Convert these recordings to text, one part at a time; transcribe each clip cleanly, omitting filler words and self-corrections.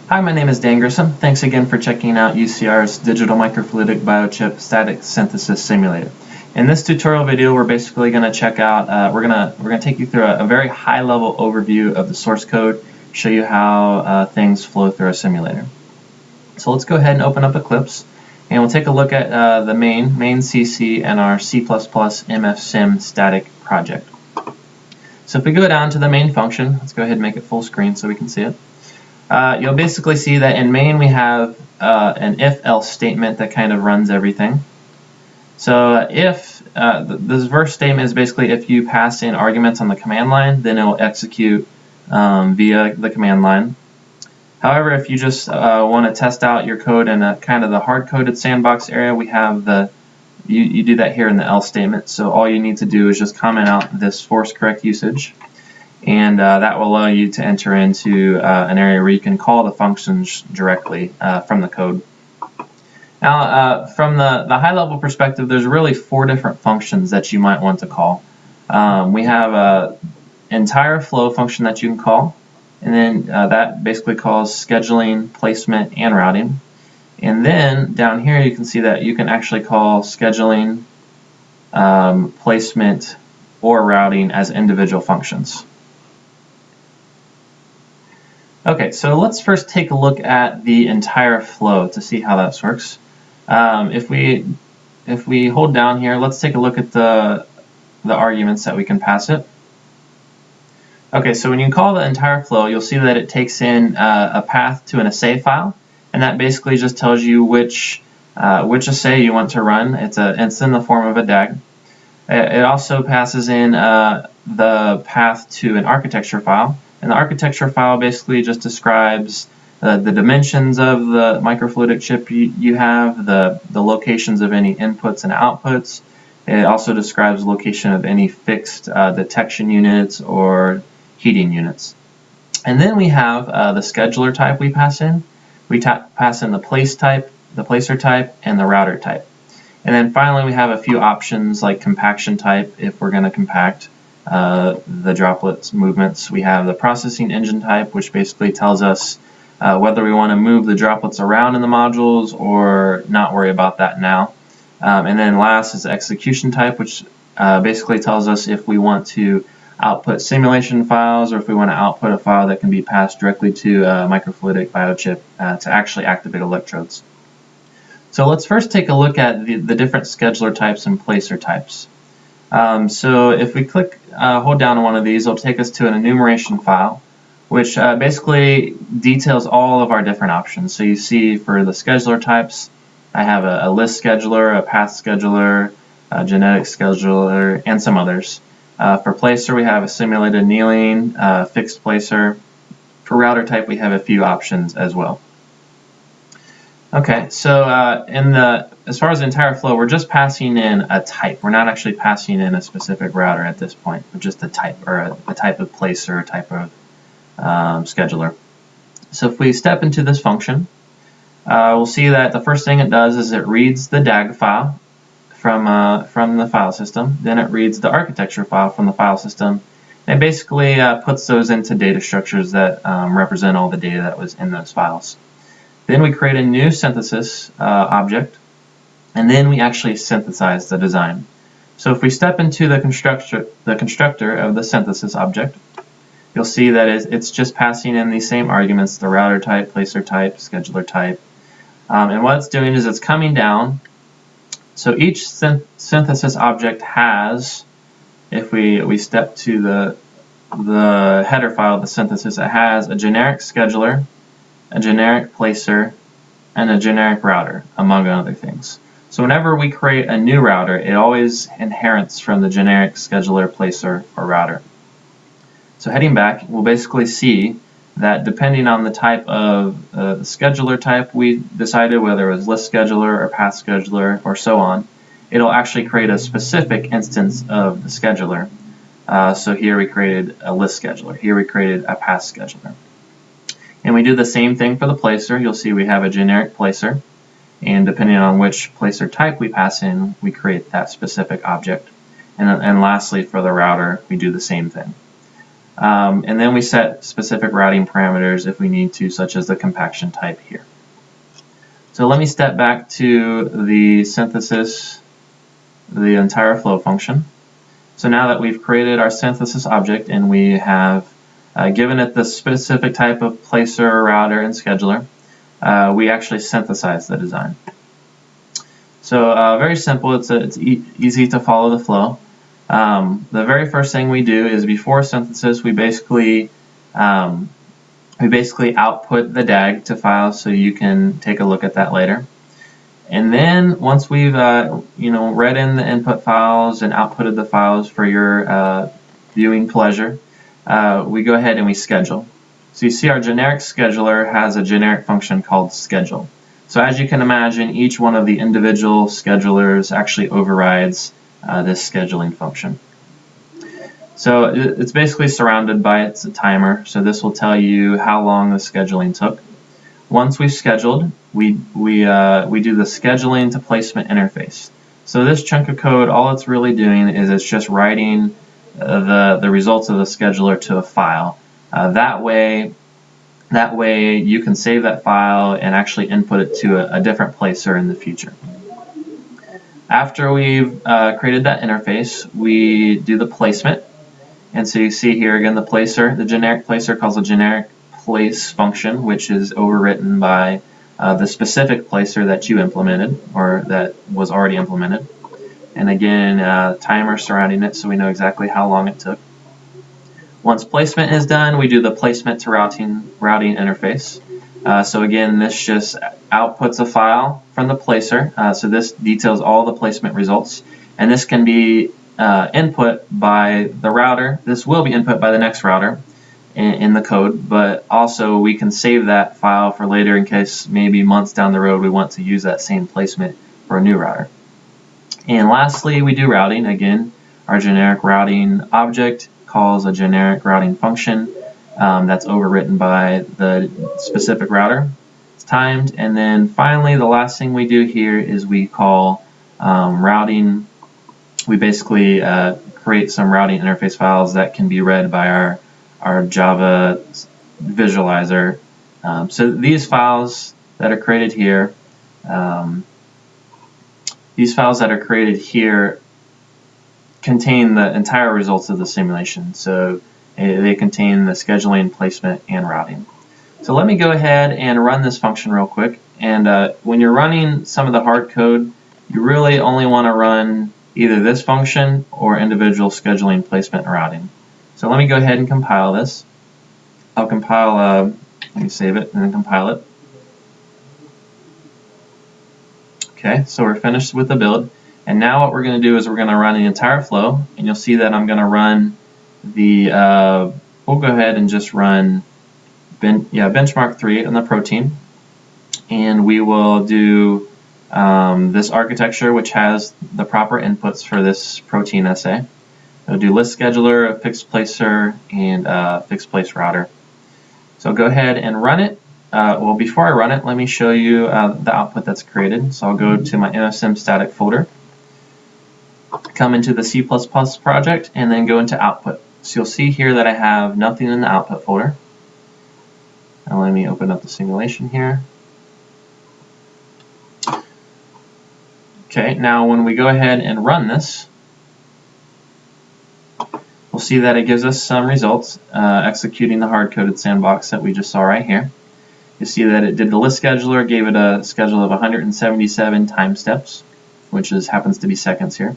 Hi, my name is Dan Grissom. Thanks again for checking out UCR's Digital Microfluidic Biochip Static Synthesis Simulator. In this tutorial video, we're basically going to check out, we're going to take you through a very high-level overview of the source code, show you how things flow through a simulator. So let's go ahead and open up Eclipse, and we'll take a look at the main CC, and our C++ MFSim static project. So if we go down to the main function, let's go ahead and make it full screen so we can see it. You'll basically see that in main we have an if-else statement that kind of runs everything. So if this first statement is basically if you pass in arguments on the command line, then it will execute via the command line. However, if you just want to test out your code in a kind of the hard-coded sandbox area, we have you do that here in the else statement. So all you need to do is just comment out this force correct usage, and that will allow you to enter into an area where you can call the functions directly from the code. Now, from the high-level perspective, there's really 4 different functions that you might want to call. We have an entire flow function that you can call, and then that basically calls scheduling, placement, and routing. And then down here you can see that you can actually call scheduling, placement, or routing as individual functions. Okay, so let's first take a look at the entire flow to see how that works. If we hold down here, let's take a look at the arguments that we can pass it. Okay, so when you call the entire flow, you'll see that it takes in a path to an assay file, and that basically just tells you which assay you want to run. It's in the form of a DAG. It also passes in the path to an architecture file. And the architecture file basically just describes the dimensions of the microfluidic chip you have, the locations of any inputs and outputs. It also describes the location of any fixed detection units or heating units. And then we have the scheduler type we pass in. We pass in the placer type, and the router type. And then finally we have a few options like compaction type if we're going to compact the droplets movements. We have the processing engine type, which basically tells us whether we want to move the droplets around in the modules or not worry about that now. And then last is the execution type, which basically tells us if we want to output simulation files or if we want to output a file that can be passed directly to a microfluidic biochip to actually activate electrodes. So let's first take a look at the different scheduler types and placer types. So if we hold down on one of these, it'll take us to an enumeration file, which basically details all of our different options. So you see for the scheduler types, I have a list scheduler, a path scheduler, a genetic scheduler, and some others. For placer, we have a simulated annealing, fixed placer. For router type, we have a few options as well. Okay, so as far as the entire flow, we're just passing in a type. We're not actually passing in a specific router at this point, but just a type, or a type of placer, a type of scheduler. So if we step into this function, we'll see that the first thing it does is it reads the DAG file from the file system. Then it reads the architecture file from the file system. And it basically puts those into data structures that represent all the data that was in those files. Then we create a new synthesis object, and then we actually synthesize the design. So if we step into the constructor of the synthesis object, you'll see that it's just passing in these same arguments, the router type, placer type, scheduler type. And what it's doing is it's coming down. So each synthesis object has, if we step to the header file of the synthesis, it has a generic scheduler, a generic placer, and a generic router, among other things. So whenever we create a new router, it always inherits from the generic scheduler, placer, or router. So heading back, we'll basically see that depending on the type of the scheduler type we decided, whether it was list scheduler or path scheduler or so on, it'll actually create a specific instance of the scheduler. So here we created a list scheduler. Here we created a path scheduler. And we do the same thing for the placer. You'll see we have a generic placer, and depending on which placer type we pass in, we create that specific object. And lastly, for the router, we do the same thing. And then we set specific routing parameters if we need to, such as the compaction type here. So let me step back to the synthesis, the entire flow function. So now that we've created our synthesis object and we have given it the specific type of placer, router, and scheduler, we actually synthesize the design. So very simple, it's easy to follow the flow. The very first thing we do is before synthesis, we basically output the DAG to files so you can take a look at that later. And then once we've read in the input files and outputted the files for your viewing pleasure, we go ahead and we schedule. So you see our generic scheduler has a generic function called schedule. So as you can imagine, each one of the individual schedulers actually overrides this scheduling function. So it's basically surrounded by its timer. So this will tell you how long the scheduling took. Once we've scheduled, we do the scheduling to placement interface. So this chunk of code, all it's really doing is it's just writing the results of the scheduler to a file. That way you can save that file and actually input it to a different placer in the future. After we've created that interface, we do the placement. And so you see here again the placer, the generic placer calls a generic place function, which is overwritten by the specific placer that you implemented or that was already implemented. And again, timer surrounding it so we know exactly how long it took. Once placement is done, we do the placement to routing interface. So again, this just outputs a file from the placer. So this details all the placement results. And this can be input by the router. This will be input by the next router in the code, but also we can save that file for later in case maybe months down the road we want to use that same placement for a new router. And lastly, we do routing. Again, our generic routing object calls a generic routing function that's overwritten by the specific router. It's timed. And then finally, the last thing we do here is we call routing. We basically create some routing interface files that can be read by our Java visualizer. So these files that are created here, contain the entire results of the simulation. So they contain the scheduling, placement, and routing. So let me go ahead and run this function real quick. And when you're running some of the hard code, you really only want to run either this function or individual scheduling, placement, and routing. So let me go ahead and compile this. I'll compile, let me save it and then compile it. Okay, so we're finished with the build. And now what we're going to do is we're going to run the entire flow. And you'll see that I'm going to run the, we'll go ahead and just run benchmark 3 on the protein. And we will do this architecture, which has the proper inputs for this protein assay. We'll do list scheduler, a fixed placer, and a fixed place router. So go ahead and run it. Well, before I run it, let me show you the output that's created. So I'll go to my MFSIM static folder, come into the C++ project, and then go into output. So you'll see here that I have nothing in the output folder. Now let me open up the simulation here. Okay, now when we go ahead and run this, we'll see that it gives us some results executing the hard-coded sandbox that we just saw right here. You see that it did the list scheduler, gave it a schedule of 177 time steps, which happens to be seconds here.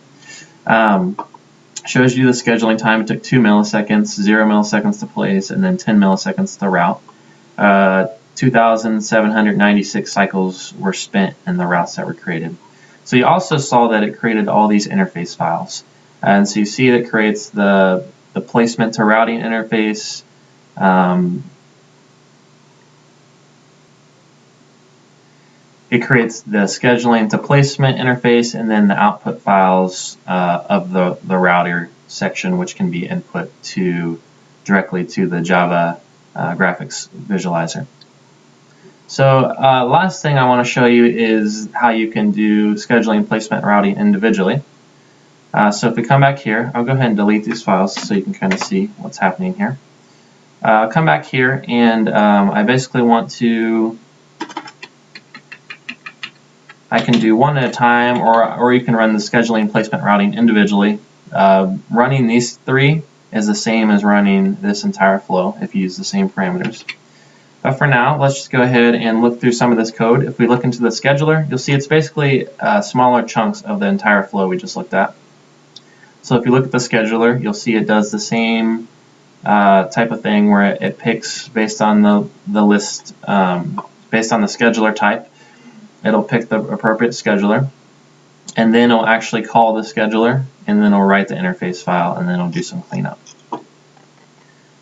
Shows you the scheduling time. It took 2 milliseconds, 0 milliseconds to place, and then 10 milliseconds to route. 2,796 cycles were spent in the routes that were created. So you also saw that it created all these interface files. And so you see it creates the placement to routing interface. It creates the scheduling to placement interface, and then the output files of the router section, which can be input directly to the Java graphics visualizer. So last thing I want to show you is how you can do scheduling, placement, and routing individually. So if we come back here, I'll go ahead and delete these files so you can kind of see what's happening here. come back here, and I basically want to, I can do one at a time, or you can run the scheduling, placement, routing individually. Running these three is the same as running this entire flow if you use the same parameters. But for now, let's just go ahead and look through some of this code. If we look into the scheduler, you'll see it's basically smaller chunks of the entire flow we just looked at. So if you look at the scheduler, you'll see it does the same type of thing where it picks based on the list, based on the scheduler type. It'll pick the appropriate scheduler, and then it'll actually call the scheduler, and then it'll write the interface file, and then it'll do some cleanup.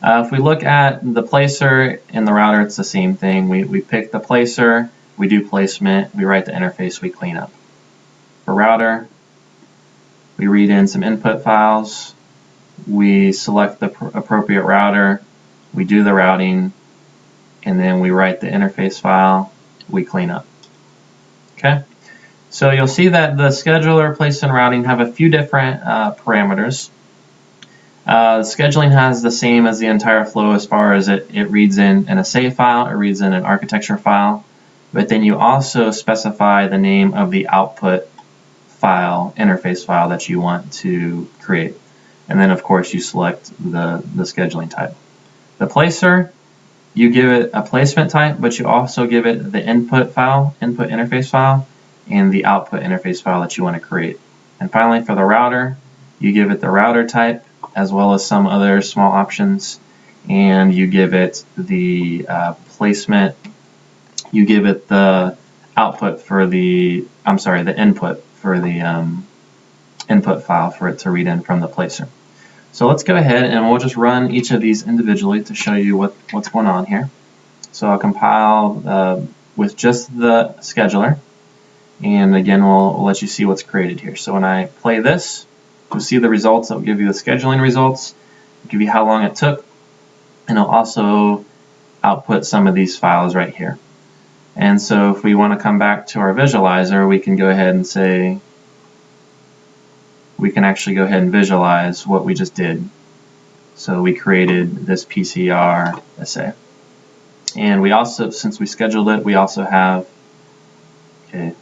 If we look at the placer and the router, it's the same thing. We pick the placer, we do placement, we write the interface, we clean up. For router, we read in some input files, we select the appropriate router, we do the routing, and then we write the interface file, we clean up. Okay, so you'll see that the scheduler, place, and routing have a few different parameters. Scheduling has the same as the entire flow as far as it reads in a save file, it reads in an architecture file, but then you also specify the name of the output file, interface file that you want to create. And then of course you select the scheduling type. The placer, you give it a placement type, but you also give it the input file, input interface file, and the output interface file that you want to create. And finally for the router, you give it the router type as well as some other small options, and you give it the placement, you give it the output for the, the input for the input file for it to read in from the placer. So let's go ahead and we'll just run each of these individually to show you what's going on here. So I'll compile with just the scheduler, and again we'll let you see what's created here. So when I play this, you'll see the results. It'll give you the scheduling results, it'll give you how long it took, and it'll also output some of these files right here. And so if we want to come back to our visualizer, we can go ahead and say, we can actually go ahead and visualize what we just did. So we created this PCR assay. And we also, since we scheduled it, we also have, okay,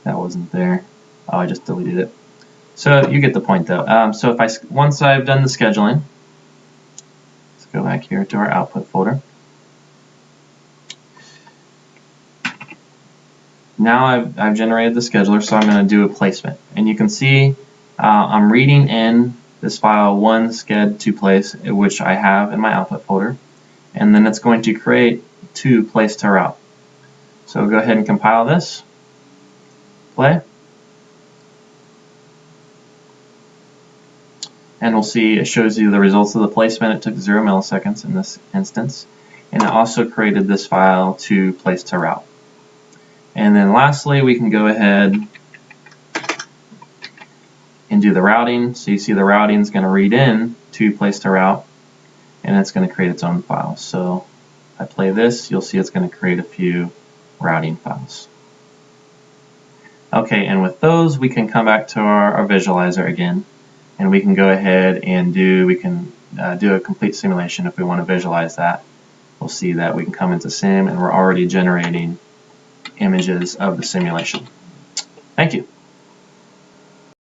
that wasn't there. Oh, I just deleted it. So you get the point though. So if once I've done the scheduling, let's go back here to our output folder. Now I've generated the scheduler, so I'm going to do a placement. And you can see I'm reading in this file one sched to place, which I have in my output folder, and then it's going to create to place to route. So go ahead and compile this, play, and we'll see it shows you the results of the placement. It took 0 milliseconds in this instance, and it also created this file to place to route. And then lastly, we can go ahead and do the routing. So you see the routing is going to read in to place to route, and it's going to create its own file. So if I play this, you'll see it's going to create a few routing files. Okay, and with those, we can come back to our visualizer again, and we can go ahead and do a complete simulation if we want to visualize that. We'll see that we can come into sim, and we're already generating images of the simulation. Thank you.